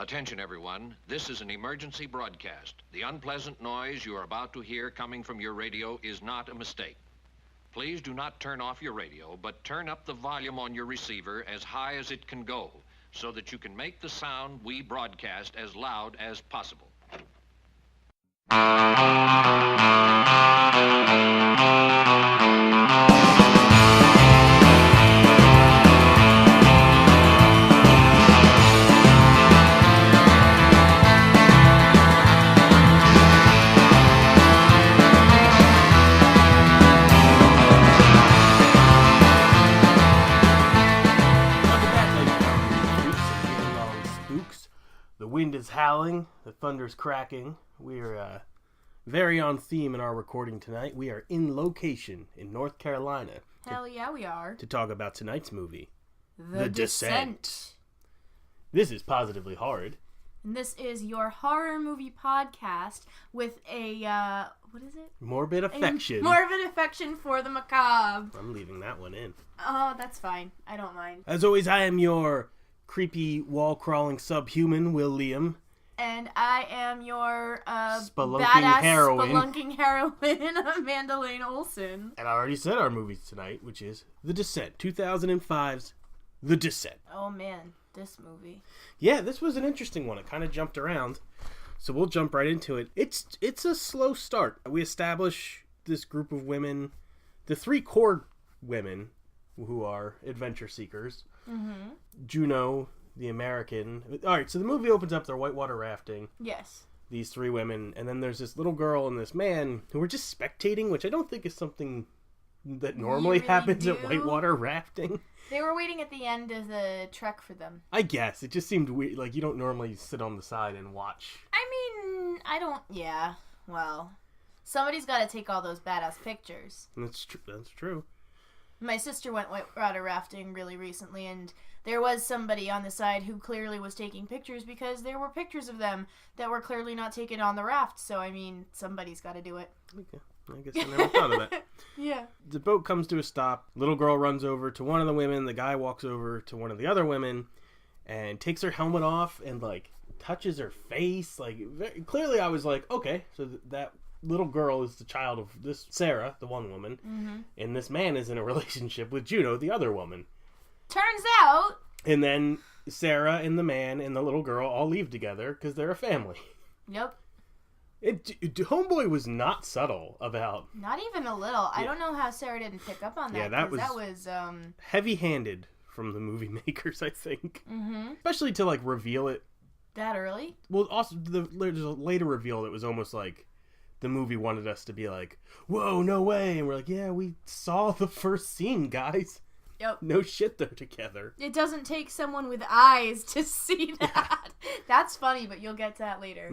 Attention, everyone. This is an emergency broadcast. The unpleasant noise you are about to hear coming from your radio is not a mistake. Please do not turn off your radio, but turn up the volume on your receiver as high as it can go so that you can make the sound we broadcast as loud as possible. The wind is howling, the thunder's cracking. We're very on theme in our recording tonight. We are in location in North Carolina. Hell yeah, we are. To talk about tonight's movie, The Descent. This is Positively Horrid. And this is your horror movie podcast with a, what is it? Morbid affection. Morbid affection for the macabre. I'm leaving that one in. Oh, that's fine. I don't mind. As always, I am your creepy wall-crawling subhuman, Will Liam. And I am your spelunking heroine, Amanda Lane Olsen. And I already said our movie tonight, which is The Descent, 2005's The Descent. Oh man, this movie. Yeah, this was an interesting one. It kind of jumped around, so we'll jump right into it. It's a slow start. We establish this group of women, the three core women who are adventure seekers. Mm-hmm. Juno, the American. Alright, so the movie opens up, they're whitewater rafting. Yes. These three women, and then there's this little girl and this man who are just spectating, which I don't think is something that normally happens at whitewater rafting. They were waiting at the end of the trek for them. I guess. It just seemed weird. Like, you don't normally sit on the side and watch. Yeah. Well, somebody's got to take all those badass pictures. That's true. My sister went whitewater rafting really recently, and there was somebody on the side who clearly was taking pictures because there were pictures of them that were clearly not taken on the raft. So, I mean, somebody's got to do it. Okay. I guess I never thought of that. Yeah. The boat comes to a stop. Little girl runs over to one of the women. The guy walks over to one of the other women and takes her helmet off and, like, touches her face. Like, clearly I was like, okay, so that little girl is the child of this Sarah, the one woman, and this man is in a relationship with Juno, the other woman. Turns out. And then Sarah and the man and the little girl all leave together because they're a family. Yep. Homeboy was not subtle about. Not even a little. Yeah. I don't know how Sarah didn't pick up on that. Yeah, that was heavy-handed from the movie makers, I think. Mm-hmm. Especially to, like, reveal it that early. Well, also there's a later reveal that was almost like the movie wanted us to be like, whoa, no way. And we're like, yeah, we saw the first scene, guys. Yep. No shit, they're together. It doesn't take someone with eyes to see that. That's funny, but you'll get to that later.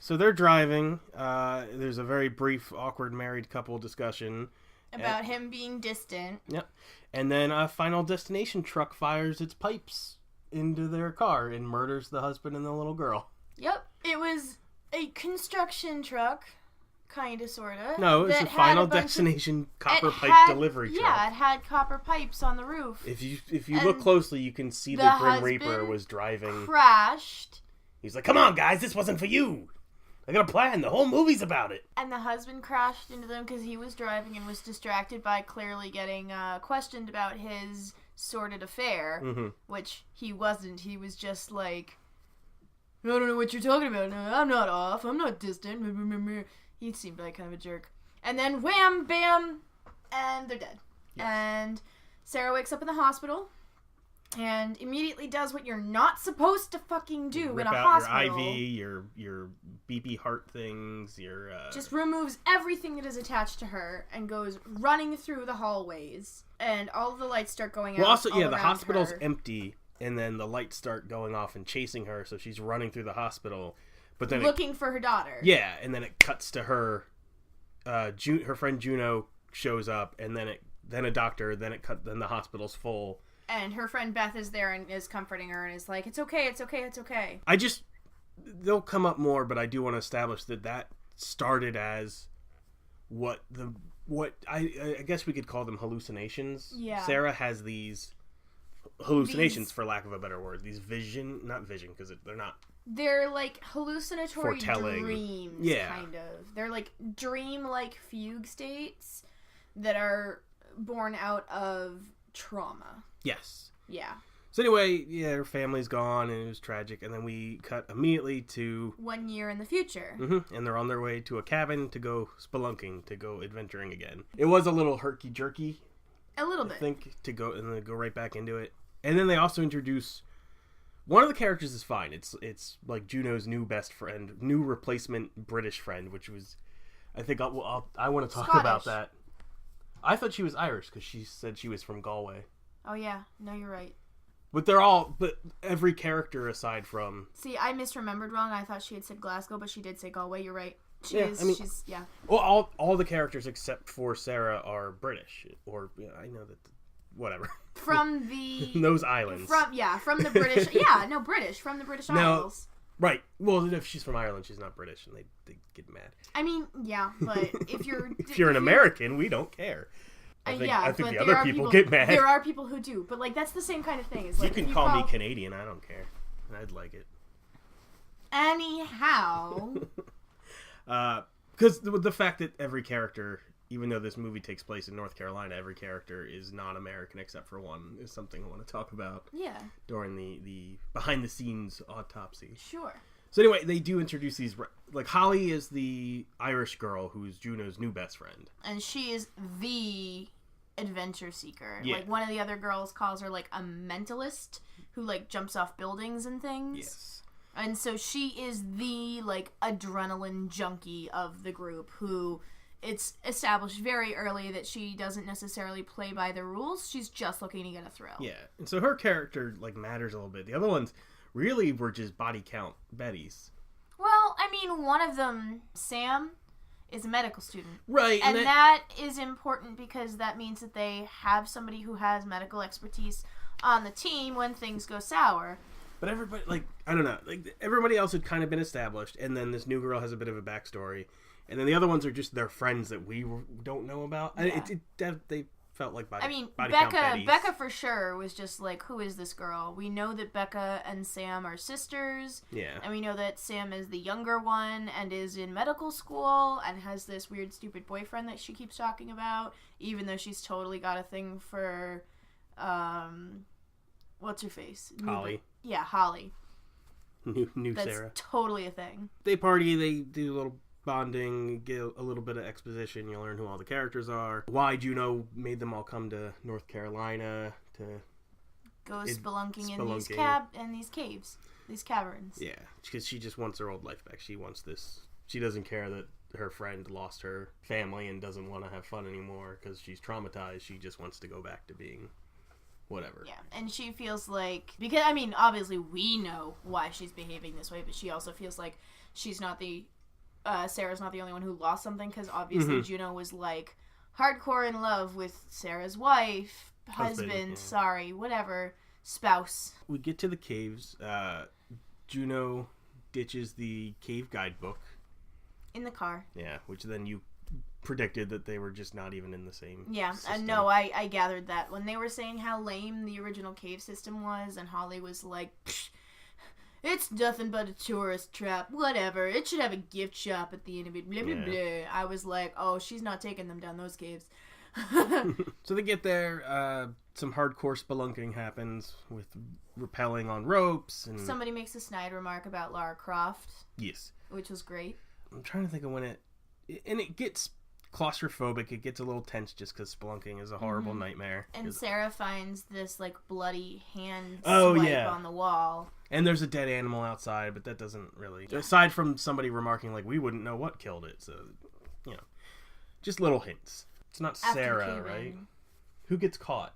So they're driving. There's a very brief, awkward married couple discussion. About him being distant. Yep. And then a Final Destination truck fires its pipes into their car and murders the husband and the little girl. Yep. It was a construction truck, kind of, sort of. No, it's a Final Destination copper pipe delivery truck. Yeah, it had copper pipes on the roof. If you look closely, you can see the Grim Reaper was driving. Crashed. He's like, come on, guys, this wasn't for you. I got a plan. The whole movie's about it. And the husband crashed into them because he was driving and was distracted by clearly getting questioned about his sordid affair, which he wasn't. He was just like, I don't know what you're talking about. No, I'm not off. I'm not distant. He seemed like kind of a jerk. And then wham, bam, and they're dead. Yes. And Sarah wakes up in the hospital and immediately does what you're not supposed to fucking do in a hospital. Your IV, your beepy heart things, your... Just removes everything that is attached to her and goes running through the hallways. And all of the lights start going out. Well, also, yeah, the hospital's empty. And then the lights start going off and chasing her, so she's running through the hospital. But then looking for her daughter. Yeah, and then it cuts to her. Her friend Juno shows up, and then a doctor. Then the hospital's full. And her friend Beth is there and is comforting her and is like, "It's okay, it's okay, it's okay." They'll come up more, but I do want to establish that started as what I guess we could call them hallucinations. Yeah. Sarah has these hallucinations, for lack of a better word. These not vision, because they're not. They're like hallucinatory Foretelling. dreams, kind of. They're like dream-like fugue states that are born out of trauma. Yes. Yeah. So anyway, her family's gone, and it was tragic. And then we cut immediately to 1 year in the future. Mm-hmm. And they're on their way to a cabin to go spelunking, to go adventuring again. It was a little herky-jerky. A little bit. I think, to go and then go right back into it. And then they also introduce... One of the characters is fine. It's like Juno's new best friend, new replacement British friend, which was, I think I want to talk Scottish. about that. I thought she was Irish because she said she was from Galway. Oh yeah, no, you're right. But every character aside from... See, I misremembered wrong. I thought she had said Glasgow, but she did say Galway. You're right. She's. Well, all the characters except for Sarah are British, or I know that. Whatever. From the... those islands. From the British... British. From the British Isles. Right. Well, if she's from Ireland, she's not British, and they get mad. I mean, yeah, but if you're... if you're an American, we don't care. I think the other people get mad. There are people who do, but, like, that's the same kind of thing. It's like, you can call me Canadian, I don't care. I'd like it. Anyhow... Because the fact that every character... Even though this movie takes place in North Carolina, every character is non-American except for one, is something I want to talk about. Yeah. During the behind-the-scenes autopsy. Sure. So anyway, they do introduce these... Like, Holly is the Irish girl who's Juno's new best friend. And she is the adventure seeker. Yeah. Like, one of the other girls calls her, like, a mentalist who, like, jumps off buildings and things. Yes. And so she is the, like, adrenaline junkie of the group who... It's established very early that she doesn't necessarily play by the rules. She's just looking to get a thrill. Yeah. And so her character, like, matters a little bit. The other ones really were just body count Bettys. Well, I mean, one of them, Sam, is a medical student. Right. And that is important because that means that they have somebody who has medical expertise on the team when things go sour. But everybody, like, I don't know. Like, everybody else had kind of been established, and then this new girl has a bit of a backstory. And then the other ones are just their friends that we don't know about. Yeah. They felt like body count Bettys. Becca for sure was just like, who is this girl? We know that Becca and Sam are sisters. Yeah. And we know that Sam is the younger one and is in medical school and has this weird, stupid boyfriend that she keeps talking about, even though she's totally got a thing for, what's her face? Holly. Yeah, Holly. New That's Sarah. Totally a thing. They party, they do a little bonding, get a little bit of exposition. You learn who all the characters are, why Juno made them all come to North Carolina to go spelunking in these caves, these caverns. Yeah, because she just wants her old life back. She wants this. She doesn't care that her friend lost her family and doesn't want to have fun anymore because she's traumatized. She just wants to go back to being whatever. Yeah, and she feels like, because I mean, obviously we know why she's behaving this way, but she also feels like she's not the Sarah's not the only one who lost something, because obviously Juno was like hardcore in love with Sarah's wife, husband, spouse. We get to the caves. Juno ditches the cave guidebook in the car. Yeah, which then you predicted that they were just not even in the same system. No, I gathered that when they were saying how lame the original cave system was, and Holly was like, it's nothing but a tourist trap. Whatever. It should have a gift shop at the end of it. Blah, blah, blah. I was like, oh, she's not taking them down those caves. So they get there. Some hardcore spelunking happens with rappelling on ropes. And somebody makes a snide remark about Lara Croft. Yes. Which was great. I'm trying to think of when it gets claustrophobic. It gets a little tense just because spelunking is a horrible nightmare. And Sarah finds this like bloody hand swipe on the wall. And there's a dead animal outside, but that doesn't really... Yeah. Aside from somebody remarking, like, we wouldn't know what killed it. So, you know, just little hints. It's not Sarah, right? Who gets caught?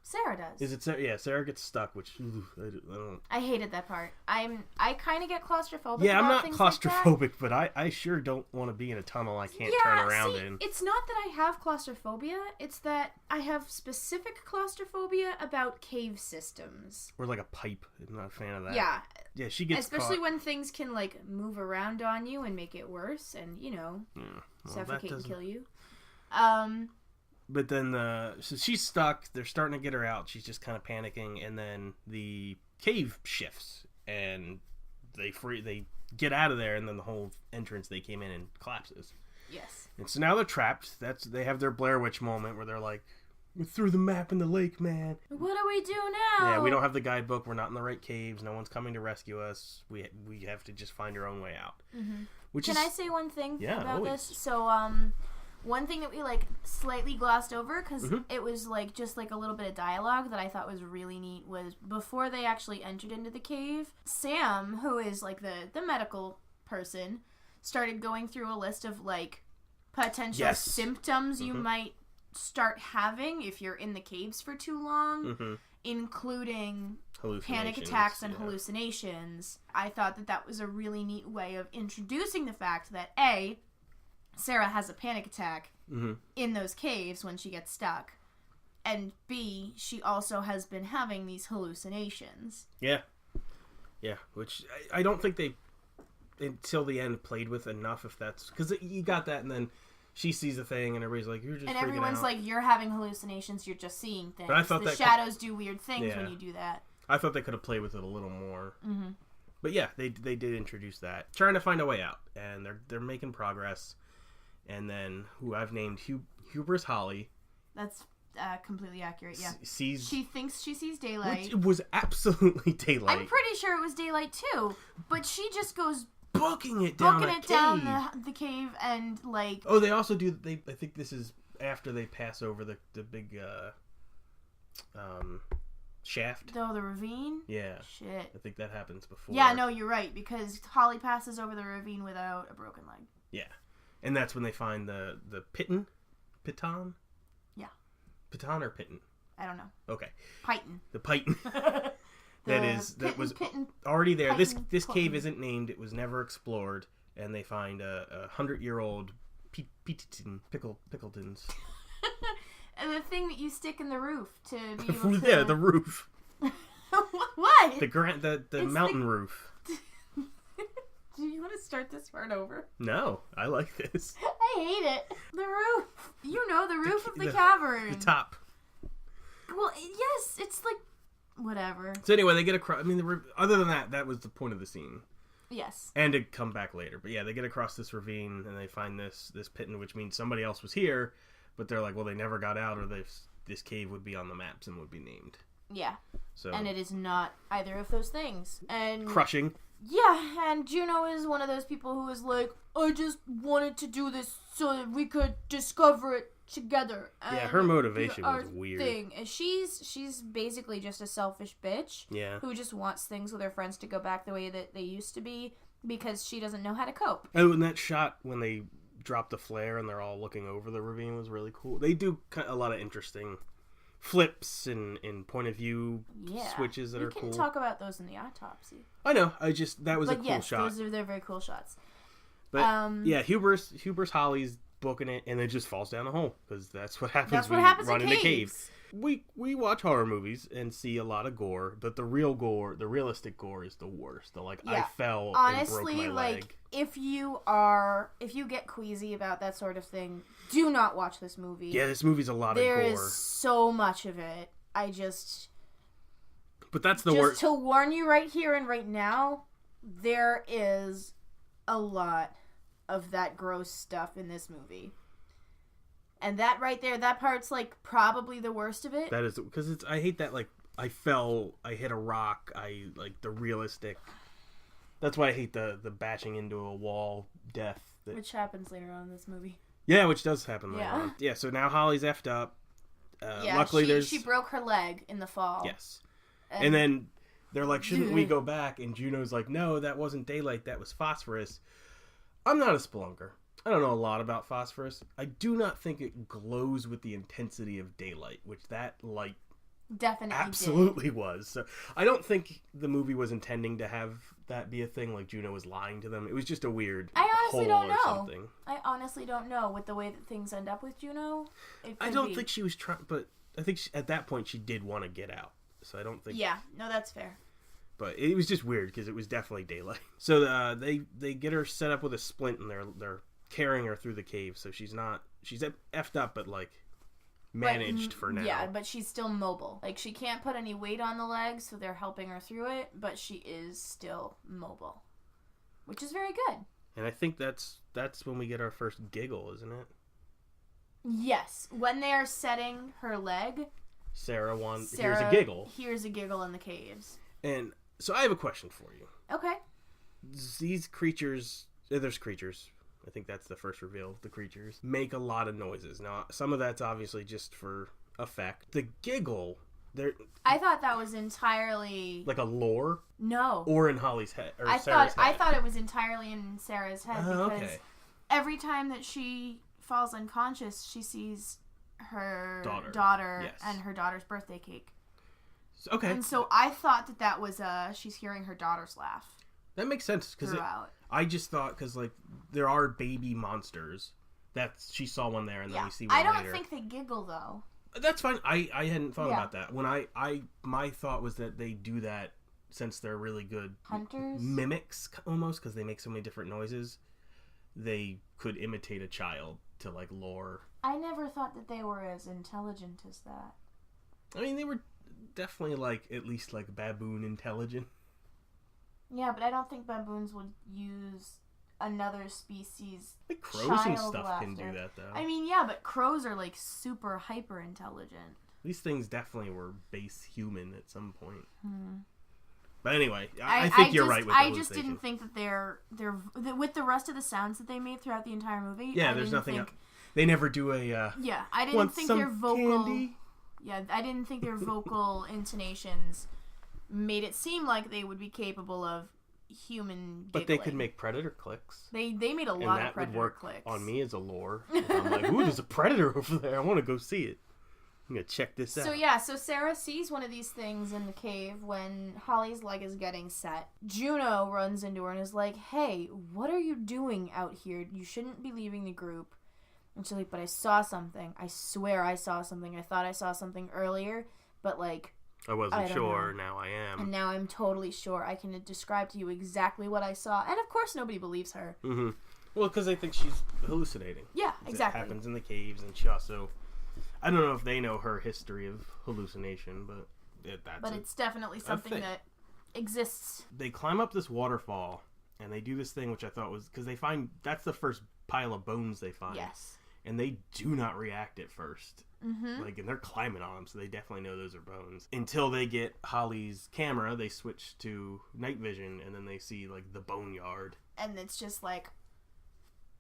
Sarah does. Is it Sarah? Yeah, Sarah gets stuck, which I don't... I hated that part. I kind of get claustrophobic. Yeah, I'm not claustrophobic, but I sure don't want to be in a tunnel I can't turn around in. It's not that I have claustrophobia. It's that I have specific claustrophobia about cave systems. Or like a pipe. I'm not a fan of that. Yeah. Yeah, she gets especially caught. when things can like move around on you and make it worse, and you know, suffocate and kill you. But then so she's stuck. They're starting to get her out. She's just kind of panicking, and then the cave shifts, and they get out of there, and then the whole entrance they came in collapses. Yes. And so now they're trapped. They have their Blair Witch moment where they're like, "We threw the map in the lake, man. What do we do now?" Yeah, we don't have the guidebook. We're not in the right caves. No one's coming to rescue us. We have to just find our own way out. Mm-hmm. Can I say one thing about always. this? So, one thing that we slightly glossed over because it was just a little bit of dialogue that I thought was really neat was before they actually entered into the cave, Sam, who is the medical person, started going through a list of potential symptoms you might start having if you're in the caves for too long, including panic attacks and hallucinations. I thought that was a really neat way of introducing the fact that A, Sarah has a panic attack in those caves when she gets stuck, and B, she also has been having these hallucinations. Yeah, which I don't think they, until the end, played with enough, if that's... Because you got that, and then she sees a thing, and everybody's like, "You're just freaking out." And everyone's like, "You're having hallucinations, you're just seeing things." But I thought the shadows do weird things when you do that. I thought they could have played with it a little more. But yeah, they did introduce that. Trying to find a way out, and they're making progress. And then, who I've named Hubris Holly. That's completely accurate, yeah. She thinks she sees daylight. Which was absolutely daylight. I'm pretty sure it was daylight, too. But she just goes... booking it down the cave and Oh, they also do... I think this is after they pass over the big shaft. Oh, the ravine? Yeah. Shit. I think that happens before. Yeah, no, you're right. Because Holly passes over the ravine without a broken leg. Yeah. And that's when they find the Piton? Yeah. Piton or Piton? I don't know. Okay. Python. The Python. That was already there. This cave isn't named. It was never explored. And they find a 100-year-old Pickletons. And the thing that you stick in the roof to be able to... Yeah, the roof. What? The mountain roof. Do you want to start this part over? No, I like this. I hate it. The roof. The roof of the cavern. The top. Well, yes, it's whatever. So anyway, they get across. I mean, other than that was the point of the scene. Yes. And to come back later. But yeah, they get across this ravine and they find this Piton, which means somebody else was here. But they're like, well, they never got out, or this cave would be on the maps and would be named. Yeah. So. And it is not either of those things. And crushing. Yeah, and Juno is one of those people who is like, I just wanted to do this so that we could discover it together. Yeah, her motivation was weird. And she's basically just a selfish bitch. Yeah. Who just wants things with her friends to go back the way that they used to be because she doesn't know how to cope. Oh, and that shot when they drop the flare and they're all looking over the ravine was really cool. They do a lot of interesting flips and point of view switches that are cool. We can talk about those in the autopsy. I know. That was a cool shot. They're very cool shots. But yeah, Hubris Holly's booking it and it just falls down a hole because that's what happens when you run in the cave. We watch horror movies and see a lot of gore, but the realistic gore is the worst. I fell honestly, and broke my leg. If you get queasy about that sort of thing, do not watch this movie. Yeah, this movie's a lot of gore. There is so much of it. But that's the worst. Just to warn you right here and right now, there is a lot of that gross stuff in this movie. And that right there, that part's probably the worst of it. That is, because I hate that, I fell, I hit a rock, the realistic. That's why I hate the bashing into a wall death. Which happens later on in this movie. Yeah, which does happen later on. Yeah, so now Holly's effed up. Luckily she broke her leg in the fall. Yes. And then they're like, shouldn't we go back? And Juno's like, no, that wasn't daylight, that was phosphorus. I'm not a spelunker. I don't know a lot about phosphorus. I do not think it glows with the intensity of daylight, which that light definitely absolutely was. So I don't think the movie was intending to have that be a thing. Juno was lying to them. It was just a weird. I honestly don't know. Something. I honestly don't know with the way that things end up with Juno. I don't think she was trying, but I think at that point she did want to get out. So I don't think. Yeah, no, that's fair. But it was just weird because it was definitely daylight. So they get her set up with a splint and they're carrying her through the cave. So she's effed up, but managed for now. Yeah, but she's still mobile. Like, she can't put any weight on the legs, so they're helping her through it, but she is still mobile, which is very good. And I think that's when we get our first giggle, isn't it? Yes. When they are setting her leg, Sarah hears a giggle. Hears a giggle in the caves. And so I have a question for you. Okay. These creatures, there's creatures. I think that's the first reveal. The creatures make a lot of noises. Now, some of that's obviously just for effect. The giggle, I thought that was entirely like a lore. No. Or in Holly's head. Or I Sarah's head. thought it was entirely in Sarah's head because okay. every time that she falls unconscious, she sees her daughter yes. and her daughter's birthday cake. Okay. And so I thought that was she's hearing her daughter's laugh. That makes sense because throughout. I just thought because like there are baby monsters. She saw one there and then we see one later. I later. don't think they giggle though. That's fine. I hadn't thought about that. When my thought was that they do that since they're really good hunters, mimics almost because they make so many different noises. They could imitate a child to like lure. I never thought that they were as intelligent as that. I mean, they were definitely like at least like baboon intelligent. Yeah, but I don't think baboons would use another species. Like crows and stuff can do that though. I mean, yeah, but crows are like super hyper intelligent. These things definitely were base human at some point. But anyway, I think you're right with the I just didn't think that they're with the rest of the sounds that they made throughout the entire movie. Yeah, there's nothing. They never do a. Yeah, I didn't think their vocal. Candy? Yeah, I didn't think their vocal intonations made it seem like they would be capable of human giggling. But they could make predator clicks. They made a lot of predator clicks. On me as a lore. I'm like, ooh, there's a predator over there. I want to go see it. I'm going to check this out. So Sarah sees one of these things in the cave when Holly's leg is getting set. Juno runs into her and is like, hey, what are you doing out here? You shouldn't be leaving the group. And she's like, but I saw something. I swear I saw something. I thought I saw something earlier, but like... I wasn't sure. Now I am. And now I'm totally sure. I can describe to you exactly what I saw. And of course nobody believes her. Mm-hmm. Well, because they think she's hallucinating. Yeah, exactly. It happens in the caves, and she also... I don't know if they know her history of hallucination, but it's definitely something that exists. They climb up this waterfall, and they do this thing, which I thought was... Because they find... That's the first pile of bones they find. Yes. And they do not react at first. Mm-hmm. Like, and they're climbing on them, so they definitely know those are bones. Until they get Holly's camera, they switch to night vision, and then they see, like, the boneyard. And it's just, like...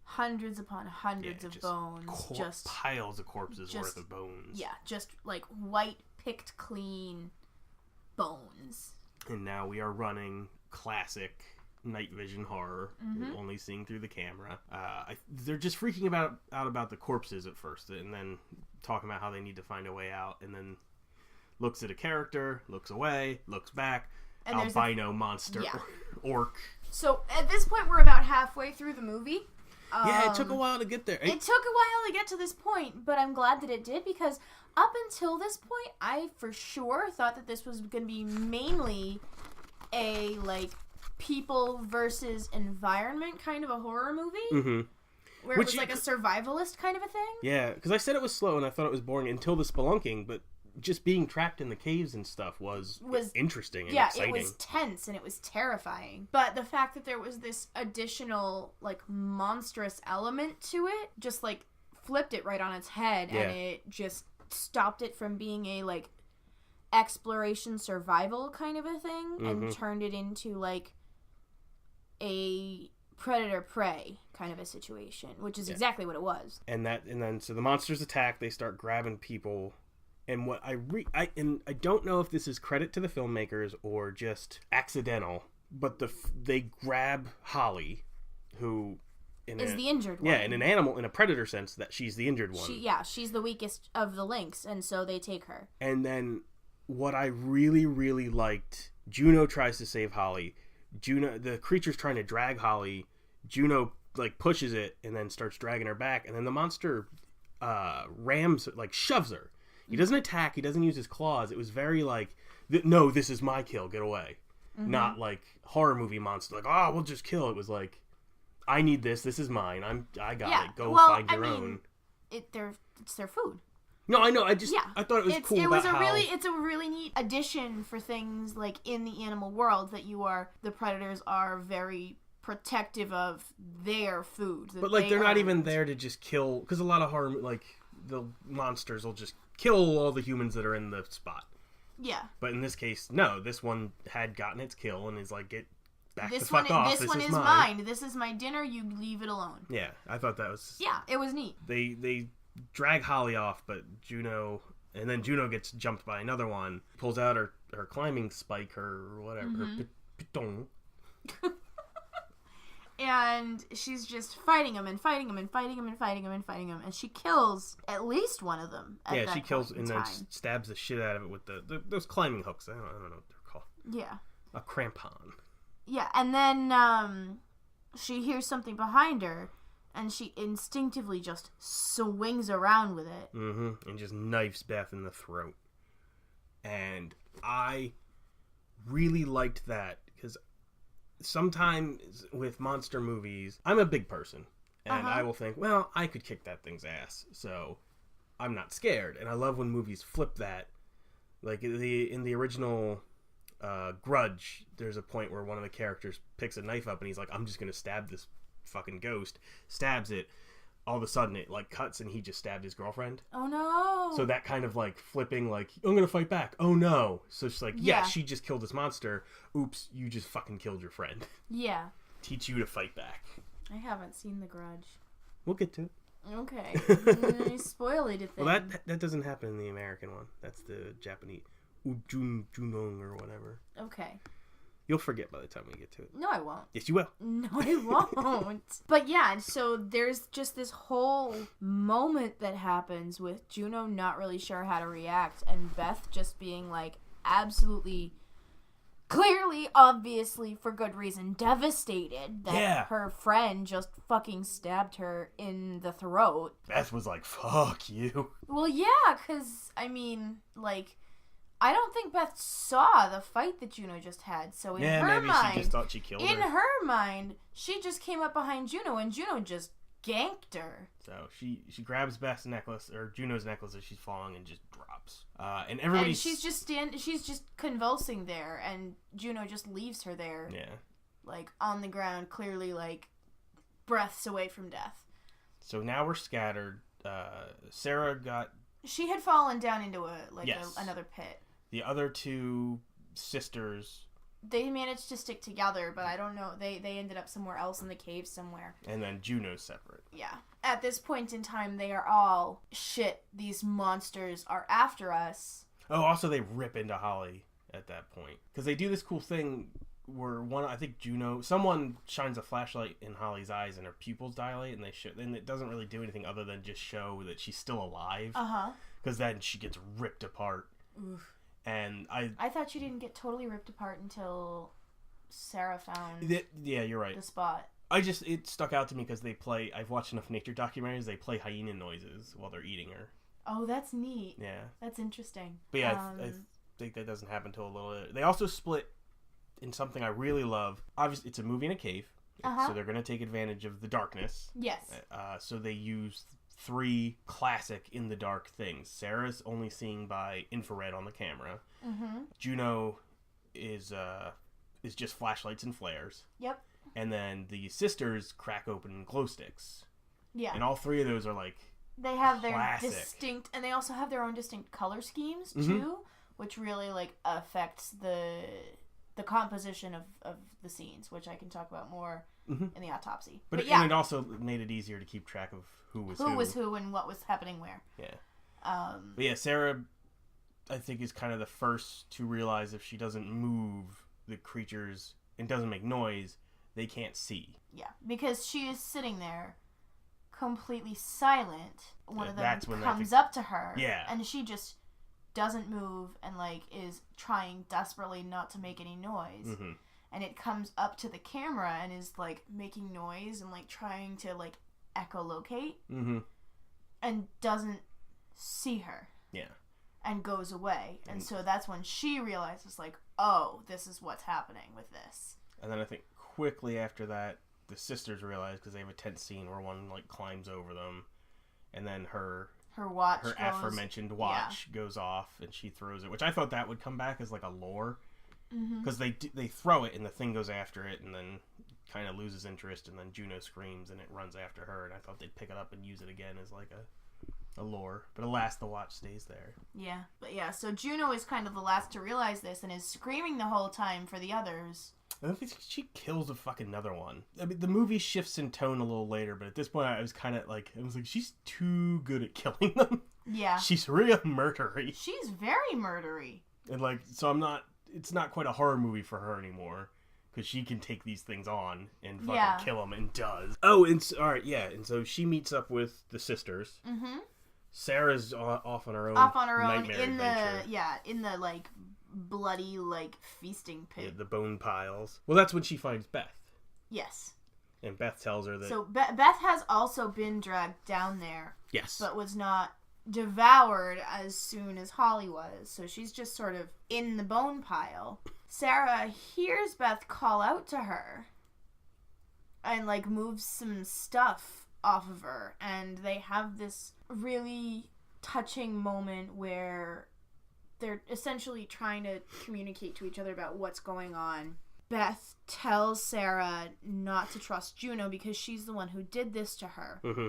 hundreds upon hundreds of bones. Just piles of corpses worth of bones. Yeah, just like white, picked clean bones. And now we are running classic night vision horror, only seeing through the camera. They're just freaking out about the corpses at first, and then talking about how they need to find a way out, and then looks at a character, looks away, looks back, and albino monster, orc. So at this point, we're about halfway through the movie. Yeah, it took a while to get there. It took a while to get to this point, but I'm glad that it did, because up until this point, I for sure thought that this was going to be mainly a, like, people versus environment kind of a horror movie. Mm-hmm. Where it was like a survivalist kind of a thing. Yeah, because I said it was slow and I thought it was boring until the spelunking, but just being trapped in the caves and stuff was interesting and exciting. Yeah, it was tense and it was terrifying. But the fact that there was this additional, like, monstrous element to it just, like, flipped it right on its head, and it just stopped it from being a, like, exploration survival kind of a thing and turned it into, like, a predator-prey kind of a situation, which is exactly what it was. And then so the monsters attack, they start grabbing people. And what I don't know if this is credit to the filmmakers or just accidental, but they grab Holly, who is the injured one. Yeah, in a predator sense, that she's the injured one. She's the weakest of the links, and so they take her. And then what I really, really liked, Juno tries to save Holly. The creature's trying to drag Holly. Juno, like, pushes it and then starts dragging her back, and then the monster rams, like, shoves her. He doesn't attack. He doesn't use his claws. It was very like, no, this is my kill. Get away. Mm-hmm. Not like horror movie monster. Like, oh, we'll just kill. It was like, I need this. This is mine. I got it. Go find your own. It's their food. No, I know. I thought it was cool. It's a really neat addition for things like in the animal world that the predators are very protective of their food. But like they're not even there to just kill, because a lot of harm, like the monsters will just kill all the humans that are in the spot. Yeah. But in this case, no. This one had gotten its kill and is like, get back the fuck off. This one is mine. This is my dinner. You leave it alone. Yeah, I thought that was. Yeah, it was neat. They drag Holly off, but Juno gets jumped by another one. Pulls out her climbing spike, or whatever, her piton. And she's just fighting him and fighting him and fighting him and fighting him and fighting him, and she kills at least one of them. She kills and then stabs the shit out of it with those climbing hooks. I don't know what they're called. Yeah. A crampon. Yeah, and then she hears something behind her, and she instinctively just swings around with it. And just knifes Beth in the throat. And I really liked that, because sometimes with monster movies, I'm a big person, and I will think, well, I could kick that thing's ass, so I'm not scared. And I love when movies flip that. Like in the original Grudge, there's a point where one of the characters picks a knife up and he's like, I'm just gonna stab this fucking ghost. Stabs it. All of a sudden it like cuts and he just stabbed his girlfriend. Oh no. So that kind of like flipping, like, I'm gonna fight back. Oh no. So it's like, yeah, she just killed this monster. Oops, you just fucking killed your friend. Yeah. Teach you to fight back. I haven't seen The Grudge. We'll get to it. Okay. You spoiled it. Well, that doesn't happen in the American one. That's the Japanese. Junong or whatever. Okay. You'll forget by the time we get to it. No, I won't. Yes, you will. No, I won't. But yeah, so there's just this whole moment that happens with Juno not really sure how to react, and Beth just being like absolutely, clearly, obviously, for good reason, devastated that her friend just fucking stabbed her in the throat. Beth was like, fuck you. Well, yeah, because, I mean, like, I don't think Beth saw the fight that Juno just had, so in her mind, she just thought she killed her. In her mind, she just came up behind Juno, and Juno just ganked her. So she grabs Beth's necklace, or Juno's necklace, as she's falling, and just drops. And everybody. And she's just convulsing there, and Juno just leaves her there. Yeah. Like on the ground, clearly like breaths away from death. So now we're scattered. Sarah got. She had fallen down into another pit. The other two sisters, they managed to stick together, but I don't know. They ended up somewhere else in the cave somewhere. And then Juno's separate. Yeah. At this point in time, they are all, shit, these monsters are after us. Oh, also they rip into Holly at that point. Because they do this cool thing where someone shines a flashlight in Holly's eyes and her pupils dilate, and it doesn't really do anything other than just show that she's still alive. Uh-huh. Because then she gets ripped apart. Oof. And I thought she didn't get totally ripped apart until Sarah found yeah, you're right. The spot. It stuck out to me because I've watched enough nature documentaries, they play hyena noises while they're eating her. Oh, that's neat. Yeah. That's interesting. But yeah, I think that doesn't happen until a little bit. They also split in something I really love. Obviously, it's a movie in a cave, so they're going to take advantage of the darkness. Yes. So they use 3 classic in the dark things. Sarah's only seeing by infrared on the camera. Mm-hmm. Juno is just flashlights and flares. Yep. And then the sisters crack open glow sticks. Yeah. And all 3 of those are like they have classic. Their distinct, and they also have their own distinct color schemes too, which really like affects the composition of the scenes, which I can talk about more in the autopsy. But yeah, and it also made it easier to keep track of who was who and what was happening where. Yeah. But yeah, Sarah, I think, is kind of the first to realize if she doesn't move the creatures and doesn't make noise, they can't see. Yeah, because she is sitting there completely silent. One of them comes up to her, and she just doesn't move and like is trying desperately not to make any noise. Mm-hmm. And it comes up to the camera and is like making noise and like trying to like echolocate, and doesn't see her. Yeah. And goes away. And so that's when she realizes, like, oh, this is what's happening with this. And then I think quickly after that, the sisters realize, because they have a tense scene where one, like, climbs over them. And then her her aforementioned watch goes off, and she throws it, which I thought that would come back as like a lore, because they throw it and the thing goes after it, and then kind of loses interest, and then Juno screams and it runs after her, and I thought they'd pick it up and use it again as like a lore, but alas, the watch stays there. Yeah, but yeah, so Juno is kind of the last to realize this and is screaming the whole time for the others. I don't think she kills a fucking another one. I mean, the movie shifts in tone a little later, but at this point I was like, she's too good at killing them. Yeah. She's real murdery. She's very murdery. And like, so it's not quite a horror movie for her anymore, because she can take these things on and fucking kill them, and does. Oh, and alright, yeah, and so she meets up with the sisters. Mm-hmm. Sarah's off on her own. Nightmare adventure. In the like bloody like feasting pit. Yeah, the bone piles. Well, that's when she finds Beth. Yes. And Beth tells her that. So Beth has also been dragged down there. Yes. But was not devoured as soon as Holly was. So she's just sort of in the bone pile. Sarah hears Beth call out to her and like moves some stuff off of her, and they have this really touching moment where they're essentially trying to communicate to each other about what's going on. Beth tells Sarah not to trust Juno because she's the one who did this to her. Mm-hmm.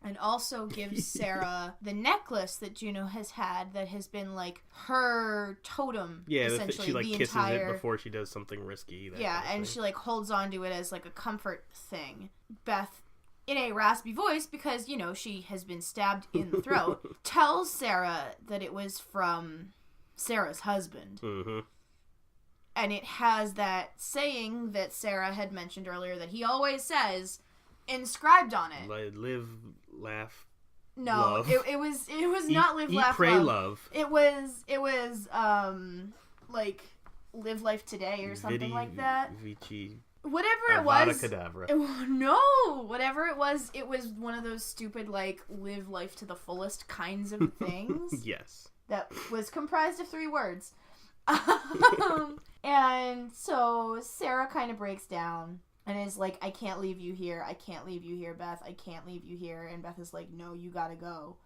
And also gives Sarah the necklace that Juno has had that has been like her totem. Yeah, essentially. She like kisses it before she does something risky. Yeah, and she like holds onto it as like a comfort thing. Beth, in a raspy voice, because, you know, she has been stabbed in the throat, tells Sarah that it was from Sarah's husband. Mm-hmm. And it has that saying that Sarah had mentioned earlier that he always says inscribed on it. Live, laugh, no, love. It was not live, laugh, pray, love. It was like live life today or something like that. Vici. Whatever it was. Kedavra. Whatever it was one of those stupid, like, live life to the fullest kinds of things. Yes. That was comprised of 3 words. And so Sarah kind of breaks down and is like, I can't leave you here. I can't leave you here, Beth. I can't leave you here. And Beth is like, no, you gotta go.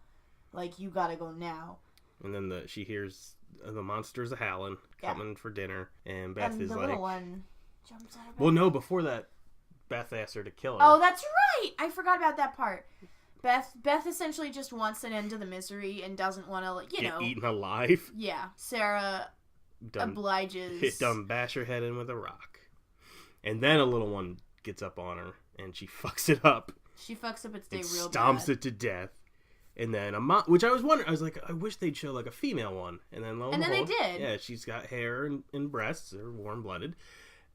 Like, you gotta go now. And then she hears the monsters howling, coming for dinner. And Beth is like... the little one jumps out of bed. Well, no, before that, Beth asked her to kill her. Oh, that's right! I forgot about that part. Beth essentially just wants an end to the misery and doesn't want to, get eaten alive. Yeah. Sarah obliges. Bash her head in with a rock. And then a little one gets up on her, and she fucks it up. She fucks up its day real bad. Stomps it to death. And then which I was wondering, I was like, I wish they'd show like a female one. And then lo and behold, they did. Yeah, she's got hair and breasts, they're warm-blooded.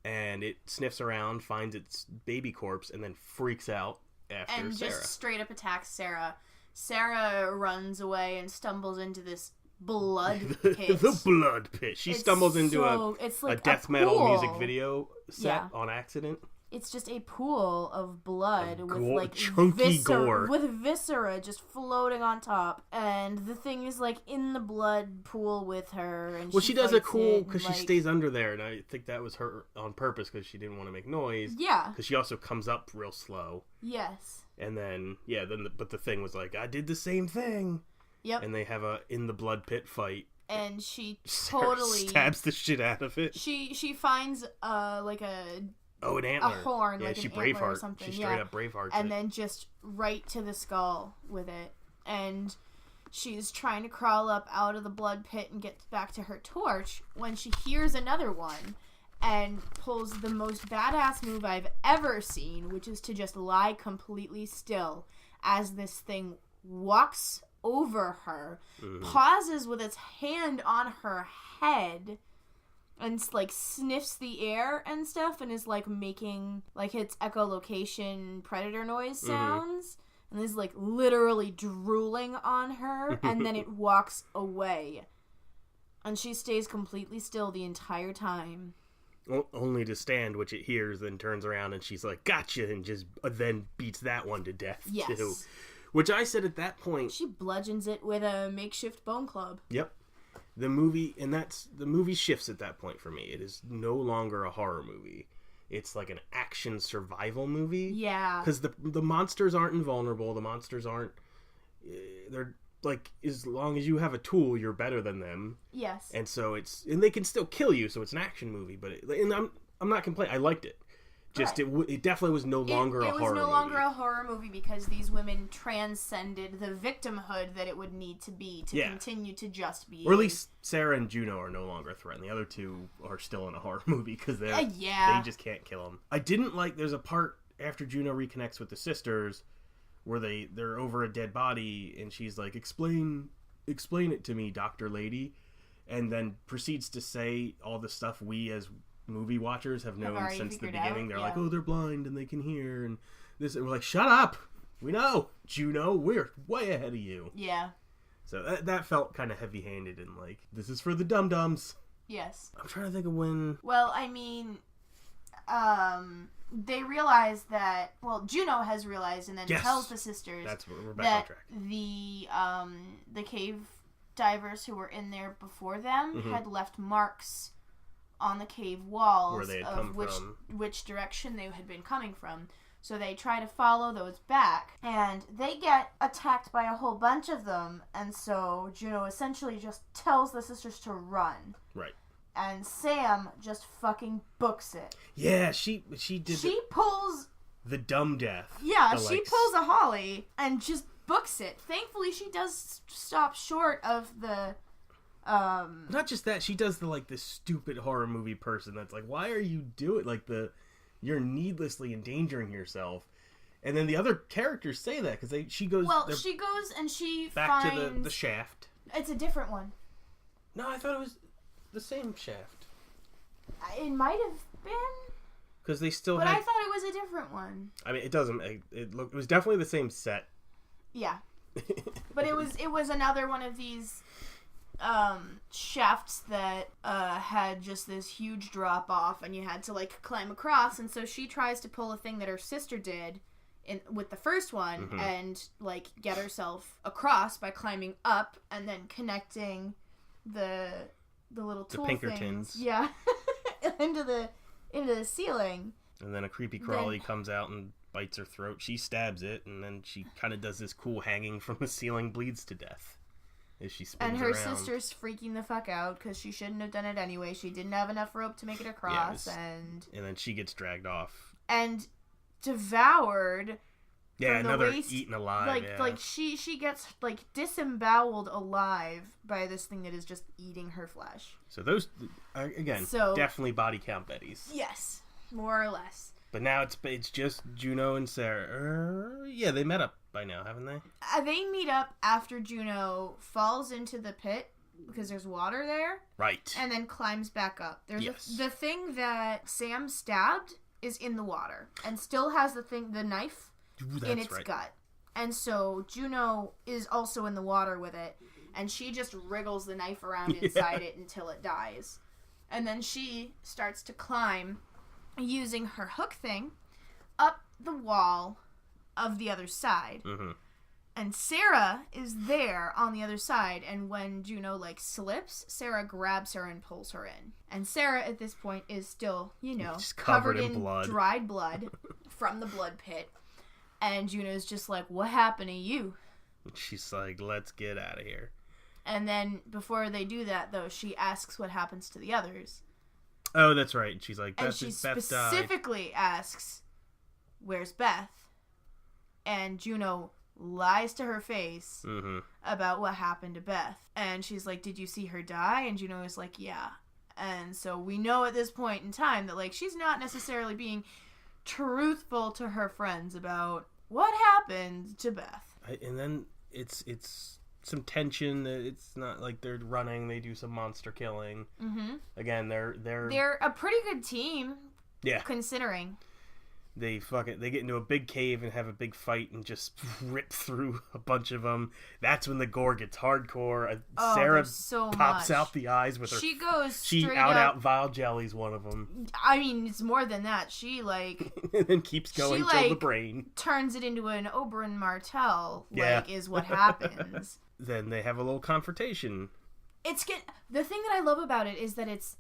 And it sniffs around, finds its baby corpse, and then freaks out after Sarah. And just straight up attacks Sarah. Sarah runs away and stumbles into this blood pit. The blood pit. She stumbles into a death metal music video set on accident. It's just a pool of blood with like chunky gore, with viscera just floating on top, and the thing is like in the blood pool with her. And she does a cool because she stays under there, and I think that was her on purpose because she didn't want to make noise. Yeah, because she also comes up real slow. Yes. And then but the thing was like, I did the same thing. Yep. And they have a in the blood pit fight. And she totally stabs the shit out of it. She finds like a. Oh, an antler. A horn, yeah, like she an antler or Braveheart. something. She straight up Braveheart. And then just right to the skull with it. And she's trying to crawl up out of the blood pit and get back to her torch when she hears another one and pulls the most badass move I've ever seen, which is to just lie completely still as this thing walks over her, pauses with its hand on her head, and like sniffs the air and stuff, and is like making like its echolocation predator noise sounds, and is like literally drooling on her, and then it walks away, and she stays completely still the entire time. Only to stand, which it hears, then turns around and she's like, "Gotcha!" and just then beats that one to death too. Which I said at that point, she bludgeons it with a makeshift bone club. Yep. The movie shifts at that point for me. It is no longer a horror movie. It's like an action survival movie. Yeah. Because the monsters aren't invulnerable. The monsters aren't... like, as long as you have a tool, you're better than them. Yes. And so and they can still kill you, so it's an action movie. But I'm not complaining. I liked it. Just it definitely was no longer a horror movie. It was no longer a horror movie because these women transcended the victimhood that it would need to be to continue to just be. Or at least Sarah and Juno are no longer a threat. And the other two are still in a horror movie because they just can't kill them. I didn't like. There's a part after Juno reconnects with the sisters where they're over a dead body and she's like, explain it to me, Dr. Lady, and then proceeds to say all the stuff we as movie watchers have known since the beginning. They're like, oh, they're blind and they can hear and this, and we're like, shut up, we know, Juno, we're way ahead of you. Yeah. So that felt kind of heavy-handed and like, this is for the dum-dums. Yes. I'm trying to think of when. Well, I mean, they realize that, Juno has realized and then tells the sisters we're back on track. The cave divers who were in there before them had left marks on the cave walls where they had come from, which direction they had been coming from. So they try to follow those back, and they get attacked by a whole bunch of them, and so Juno essentially just tells the sisters to run. Right. And Sam just fucking books it. Yeah, she did. She pulls the dumb death. Yeah, she pulls a Holly and just books it. Thankfully, she does stop short of the. Not just that, she does the stupid horror movie person that's like, why are you doing you're needlessly endangering yourself, and then the other characters say that because she goes. Well, she goes and she back finds to the shaft. It's a different one. No, I thought it was the same shaft. It might have been. Because they still But I thought it was a different one. I mean, it doesn't. It was definitely the same set. Yeah. But it was another one of these shafts that had just this huge drop off and you had to climb across, and so she tries to pull a thing that her sister did with the first one and get herself across by climbing up and then connecting the little tool Pinkertons. things, into the ceiling. And then a creepy crawly comes out and bites her throat. She stabs it, and then she kind of does this cool hanging from the ceiling, bleeds to death as she spins and her around. sister's freaking the fuck out because she shouldn't have done it anyway. She didn't have enough rope to make it across, and then she gets dragged off and devoured. Yeah, another waist, eaten alive. She gets disemboweled alive by this thing that is just eating her flesh. So those definitely body count Bettys. Yes, more or less. But now it's just Juno and Sarah. Yeah, they met up by now, haven't they? They meet up after Juno falls into the pit because there's water there. Right. And then climbs back up. There's the thing that Sam stabbed is in the water and still has the knife in its gut. And so Juno is also in the water with it, and she just wriggles the knife around inside it until it dies. And then she starts to climb using her hook thing up the wall of the other side. And Sarah is there on the other side, and when Juno slips, Sarah grabs her and pulls her in. And Sarah at this point is still, just covered in blood. Dried blood from the blood pit. And Juno's just like, what happened to you? She's like, let's get out of here. And then before they do that, though, she asks what happens to the others. Oh, that's right. She's like, and she specifically asks, where's Beth? And Juno lies to her face about what happened to Beth. And she's like, did you see her die? And Juno is like, yeah. And so we know at this point in time that she's not necessarily being truthful to her friends about what happened to Beth. And then it's some tension. It's not like they're running. They do some monster killing. Again, they're a pretty good team. Yeah, considering they get into a big cave and have a big fight and just rip through a bunch of them. That's when the gore gets hardcore. Sarah pops out the eyes with her. She out Vile Jelly's one of them. I mean, it's more than that. She and then keeps going till the brain turns it into an Oberyn Martell. Is what happens. Then they have a little confrontation. The thing that I love about it is that it's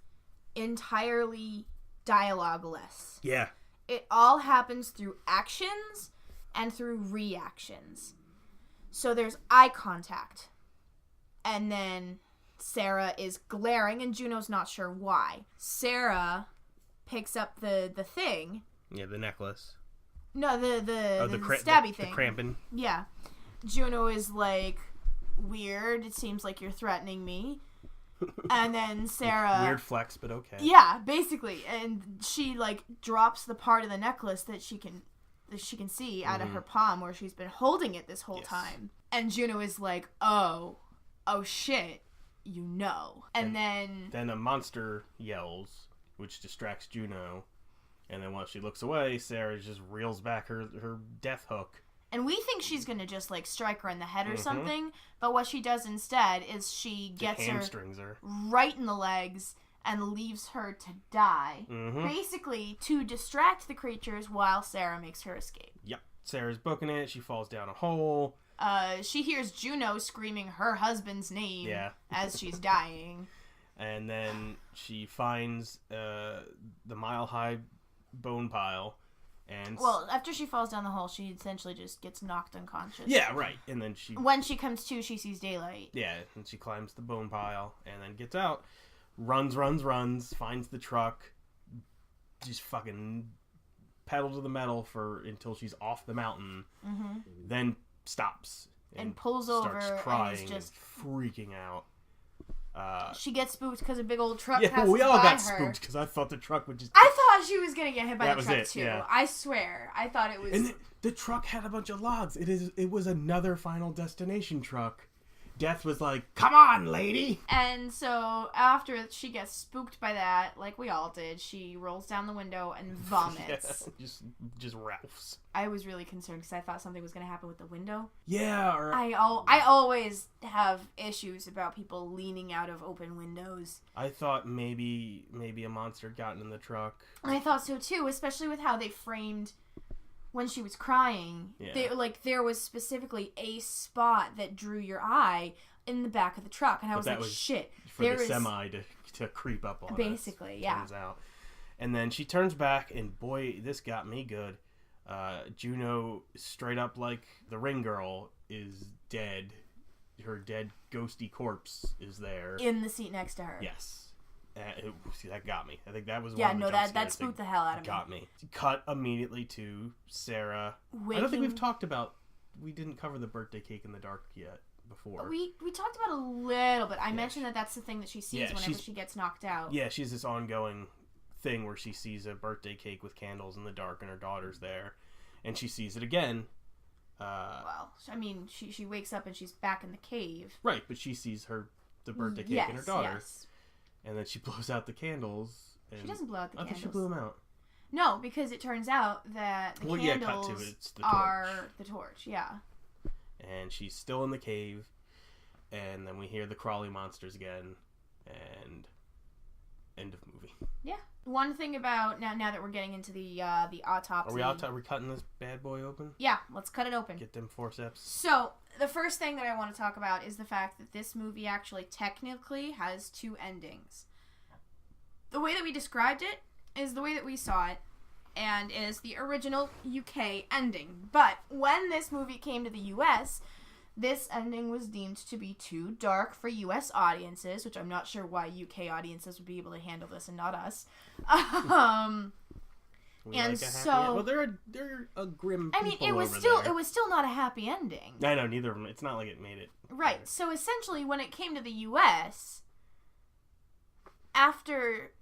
entirely dialogue-less. Yeah. It all happens through actions and through reactions. So there's eye contact. And then Sarah is glaring, and Juno's not sure why. Sarah picks up the thing. Yeah, the necklace. No, the stabby thing. The cramping. Yeah. Juno is like, weird. It seems like you're threatening me. And then Sarah... Weird flex, but okay. Yeah, basically. And she, like, drops the part of the necklace that she can see out of her palm where she's been holding it this whole time. And Juno is like, oh shit, you know. And then a monster yells, which distracts Juno. And then while she looks away, Sarah just reels back her death hook. And we think she's going to just, like, strike her in the head or something. But what she does instead is she gets her right in the legs and leaves her to die. Basically, to distract the creatures while Sarah makes her escape. Yep. Sarah's booking it. She falls down a hole. She hears Juno screaming her husband's name as she's dying. And then she finds the mile-high bone pile. And after she falls down the hole, she essentially just gets knocked unconscious. Yeah, right. And then when she comes to, she sees daylight. Yeah, and she climbs the bone pile and then gets out. Runs, finds the truck. Just fucking pedal to the metal until she's off the mountain. Then stops. And pulls over crying and is just freaking out. She gets spooked because a big old truck passes by her. Yeah, we all got spooked because I thought the truck would just... I thought she was going to get hit by the truck, too. Yeah. I swear. I thought it was... And the truck had a bunch of logs. It was another Final Destination truck. Death was like, come on, lady! And so, after she gets spooked by that, like we all did, she rolls down the window and vomits. Just Ralphs. I was really concerned because I thought something was going to happen with the window. Yeah, or... I always have issues about people leaning out of open windows. I thought maybe a monster had gotten in the truck. I thought so too, especially with how they framed... When she was crying, there was specifically a spot that drew your eye in the back of the truck, and I was like, "Shit!" For the semi to creep up on. Basically, turns out, and then she turns back, and boy, this got me good. Juno, straight up like the Ring Girl, is dead. Her dead, ghosty corpse is there in the seat next to her. Yes. That got me. I think that was that spooked the hell out of me. Got me. Cut immediately to Sarah. I don't think we've talked about... We didn't cover the birthday cake in the dark yet before. We talked about it a little bit. I mentioned that's the thing that she sees whenever she gets knocked out. Yeah, she has this ongoing thing where she sees a birthday cake with candles in the dark and her daughter's there. And she sees it again. She wakes up and she's back in the cave. Right, but she sees the birthday cake and her daughter. Yes. And then she blows out the candles. And she doesn't blow out the candles. I thought she blew them out. No, because it turns out that the candles are the torch. Yeah. And she's still in the cave. And then we hear the crawly monsters again. And end of movie. Yeah. One thing about now that we're getting into the autopsy. Are we cutting this bad boy open? Yeah, let's cut it open. Get them forceps. So the first thing that I want to talk about is the fact that this movie actually technically has two endings. The way that we described it is the way that we saw it, and is the original UK ending. But when this movie came to the US, this ending was deemed to be too dark for US audiences, which I'm not sure why UK audiences would be able to handle this and not us. They're a grim people. It was still not a happy ending. I know, neither of them. It's not like it made it. Right. Better. So essentially, when it came to the US, after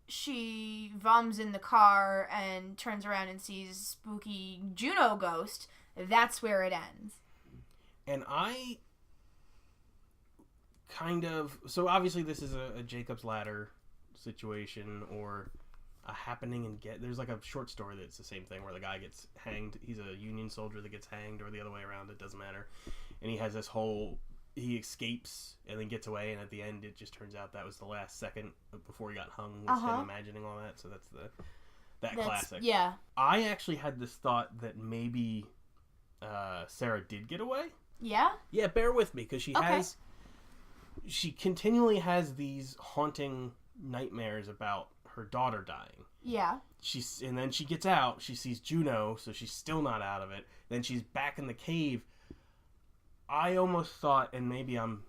she vomits in the car and turns around and sees spooky Juno ghost, that's where it ends. And I so obviously this is a Jacob's Ladder situation or a happening and there's like a short story that's the same thing where the guy gets hanged. He's a Union soldier that gets hanged, or the other way around, it doesn't matter. And he has this he escapes and then gets away, and at the end it just turns out that was the last second before he got hung was him imagining all that. So that's classic. Yeah. I actually had this thought that maybe Sarah did get away. Yeah? Yeah, bear with me, because she continually has these haunting nightmares about her daughter dying. Yeah. And then she gets out, she sees Juno, so she's still not out of it. Then she's back in the cave. I almost thought, and maybe I'm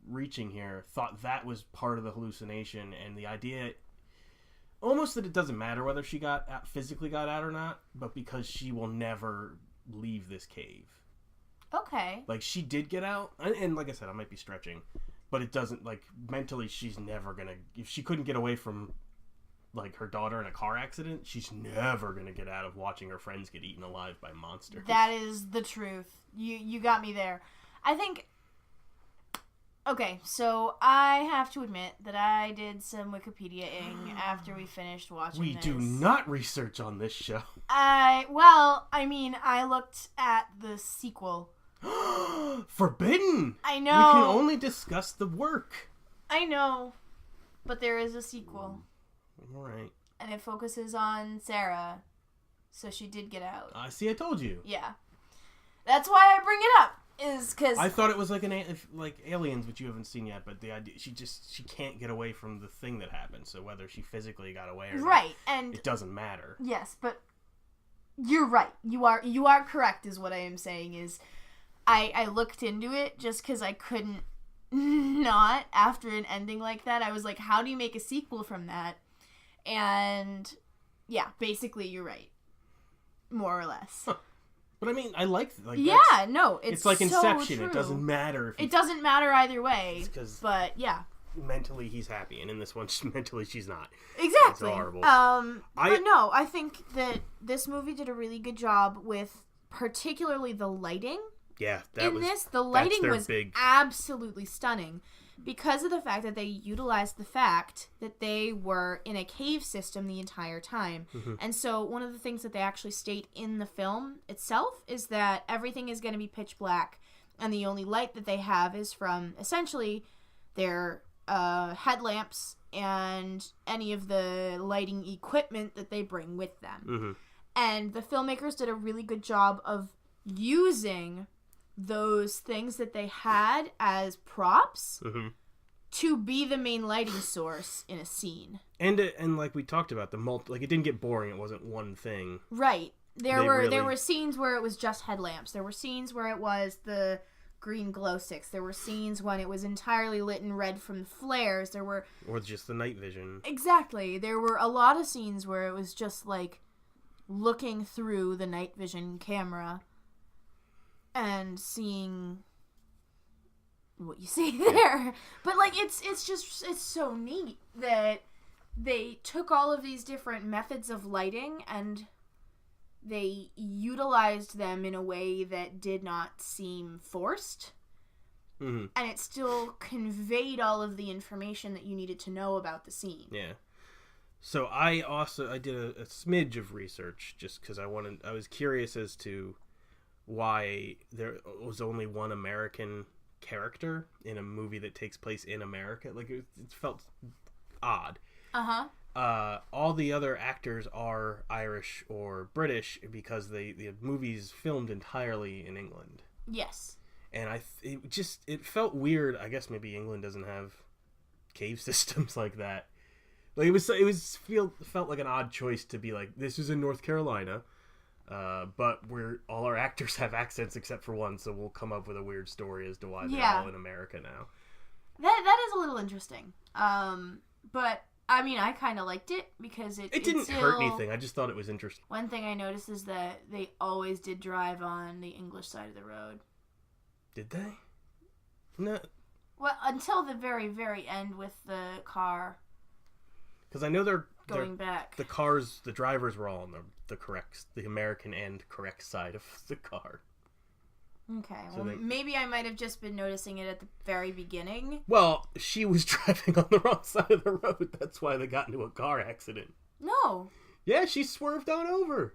reaching here, thought that was part of the hallucination, and the idea almost that it doesn't matter whether she physically got out or not, but because she will never leave this cave. Okay. Like, she did get out, and like I said, I might be stretching, but it doesn't, like, mentally she's never gonna, if she couldn't get away from, like, her daughter in a car accident, she's never gonna get out of watching her friends get eaten alive by monsters. That is the truth. You got me there. I think... Okay, so I have to admit that I did some Wikipedia-ing after we finished watching We this. do not research on this show. I looked at the sequel. Forbidden! I know. We can only discuss the work. I know. But there is a sequel. Alright. And it focuses on Sarah. So she did get out. See, I told you. Yeah. That's why I bring it up. Is because I thought it was like like Aliens, which you haven't seen yet, but the idea she can't get away from the thing that happened. So whether she physically got away or not, and it doesn't matter. Yes, but you're right. You are correct. Is what I am saying is, I looked into it just because I couldn't not after an ending like that. I was like, how do you make a sequel from that? And yeah, basically you're right, more or less. Huh. But I mean, I like yeah, no, it's like Inception. So true. It doesn't matter. It doesn't matter either way. But yeah, mentally he's happy, and in this one, mentally she's not. Exactly. It's horrible. But no, I think that this movie did a really good job with particularly the lighting. Yeah, the lighting was absolutely stunning. Because of the fact that they utilized the fact that they were in a cave system the entire time. Mm-hmm. And so one of the things that they actually state in the film itself is that everything is going to be pitch black. And the only light that they have is from essentially their headlamps and any of the lighting equipment that they bring with them. Mm-hmm. And the filmmakers did a really good job of using those things that they had as props mm-hmm. to be the main lighting source in a scene. And like we talked about, it didn't get boring. It wasn't one thing. Right. There were scenes where it was just headlamps. There were scenes where it was the green glow sticks. There were scenes when it was entirely lit in red from the flares. Or just the night vision. Exactly. There were a lot of scenes where it was just like looking through the night vision camera and seeing what you see there. But like it's so neat that they took all of these different methods of lighting and they utilized them in a way that did not seem forced. Mm-hmm. And it still conveyed all of the information that you needed to know about the scene. Yeah. So I did a smidge of research just because I was curious as to why there was only one American character in a movie that takes place in America. Like, it felt odd. Uh-huh. All the other actors are Irish or British because the movie's filmed entirely in England. Yes. And it felt weird. I guess maybe England doesn't have cave systems like that. Like, felt like an odd choice to be like, this is in North Carolina. But all our actors have accents except for one, so we'll come up with a weird story as to why they're all in America now. That is a little interesting. But I mean, I kind of liked it because it didn't hurt anything. I just thought it was interesting. One thing I noticed is that they always did drive on the English side of the road. Did they? No. Well, until the very, very end with the car. Because I know they're going back. The drivers were all on the American and correct side of the car. Okay, so maybe I might have just been noticing it at the very beginning. Well, she was driving on the wrong side of the road. That's why they got into a car accident. No. Yeah, she swerved on over.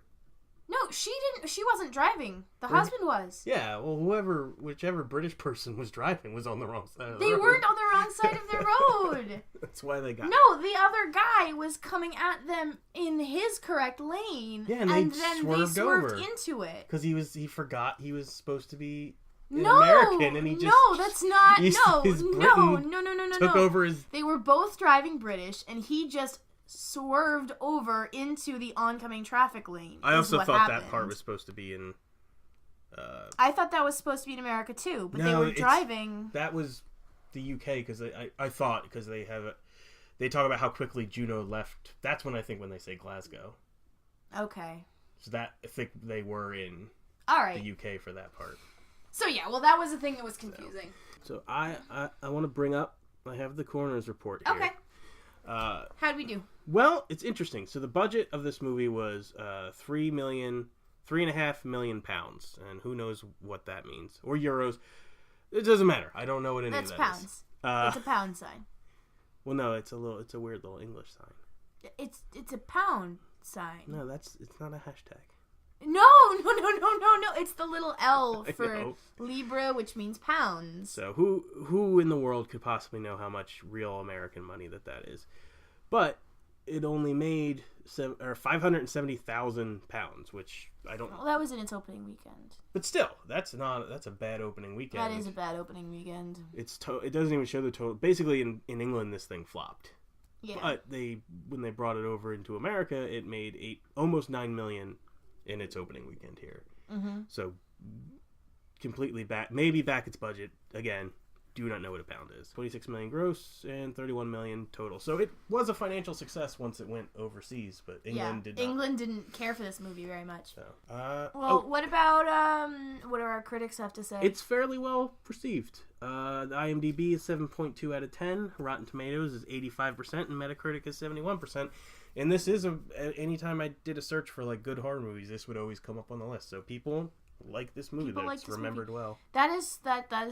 No, she didn't. She wasn't driving. The husband was. Yeah, well, whichever British person was driving was on the wrong side of the road. They weren't on the wrong side of the road. That's why they got... No, the other guy was coming at them in his correct lane. Yeah, and then they swerved into it. Because he forgot he was supposed to be American, and he just... No, that's not... No. Took over his... They were both driving British, and he just swerved over into the oncoming traffic lane. I also thought that part was supposed to be in I thought that was supposed to be in America too, but they No, were driving. That was the UK because I thought because they have it. They talk about how quickly Juno left. That's when they say Glasgow. Okay. So that I think they were in All right. the UK for that part. So yeah, well that was the thing that was confusing. So I want to bring up. I have the coroner's report here. Okay. How'd we do? Well, it's interesting. So the budget of this movie was £3.5 million, and who knows what that means, or euros. It doesn't matter. I don't know what any of that pounds. is. It's a pound sign. Well, no, it's a weird little English sign. It's a pound sign. No, it's not a hashtag. No. It's the little L for Libra, which means pounds. So who in the world could possibly know how much real American money that is? But it only made £570,000, which I don't. Well, that was in its opening weekend. But still, that's a bad opening weekend. That is a bad opening weekend. It doesn't even show the total. Basically, in England, this thing flopped. Yeah. But when they brought it over into America, it made almost $9 million in its opening weekend here. Mm-hmm. So completely back its budget again. Do not know what a pound is. 26 million gross and 31 million total. So it was a financial success once it went overseas, but England did not. England didn't care for this movie very much. So, what about what do our critics have to say? It's fairly well received. The IMDb is 7.2 out of 10. Rotten Tomatoes is 85%, and Metacritic is 71%. And this is anytime I did a search for like good horror movies, this would always come up on the list. So people like this movie. It's remembered well. That is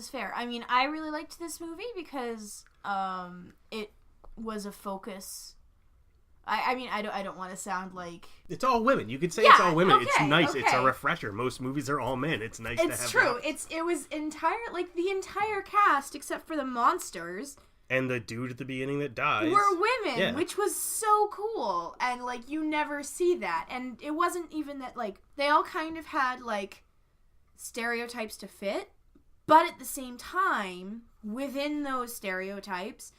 fair. I mean, I really liked this movie because it was a focus. I mean, I don't want to sound like it's all women. You could say it's all women. Okay, it's nice. okay. It's a refresher. Most movies are all men. It's nice to have. It's true. That. It was the entire cast except for the monsters. And the dude at the beginning that dies were women, which was so cool. And like you never see that. And it wasn't even that like they all kind of had like stereotypes to fit, but at the same time, within those stereotypes,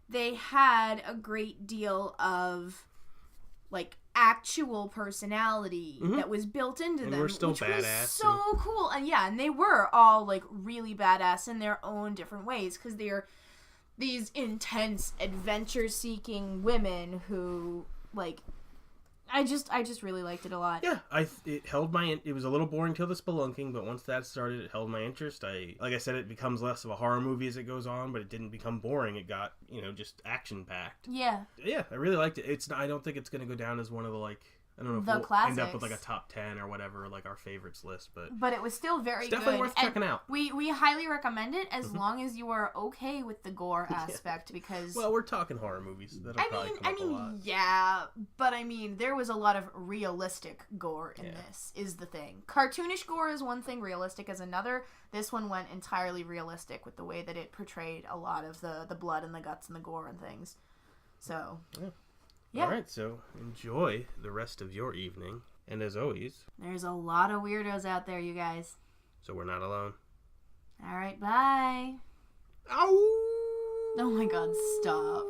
they had a great deal of like actual personality that was built into them. We're still which badass. Was so cool. And and they were all like really badass in their own different ways because they're these intense adventure-seeking women who like I just really liked it a lot. Yeah, it held my. It was a little boring till the spelunking, but once that started, it held my interest. Like I said, it becomes less of a horror movie as it goes on, but it didn't become boring. It got just action packed. Yeah. Yeah, I really liked it. I don't think it's gonna go down as one of the like. I don't know if we'll end up with like a top 10 or whatever, like our favorites list, but it was still very good. Definitely worth checking out. We highly recommend it as long as you are okay with the gore aspect because we're talking horror movies. That'll probably come up a lot. Yeah, but I mean there was a lot of realistic gore in this is the thing. Cartoonish gore is one thing, realistic is another. This one went entirely realistic with the way that it portrayed a lot of the blood and the guts and the gore and things. So yeah. All right, so enjoy the rest of your evening. And as always, there's a lot of weirdos out there, you guys. So we're not alone. All right, bye. Ow! Oh my god, stop.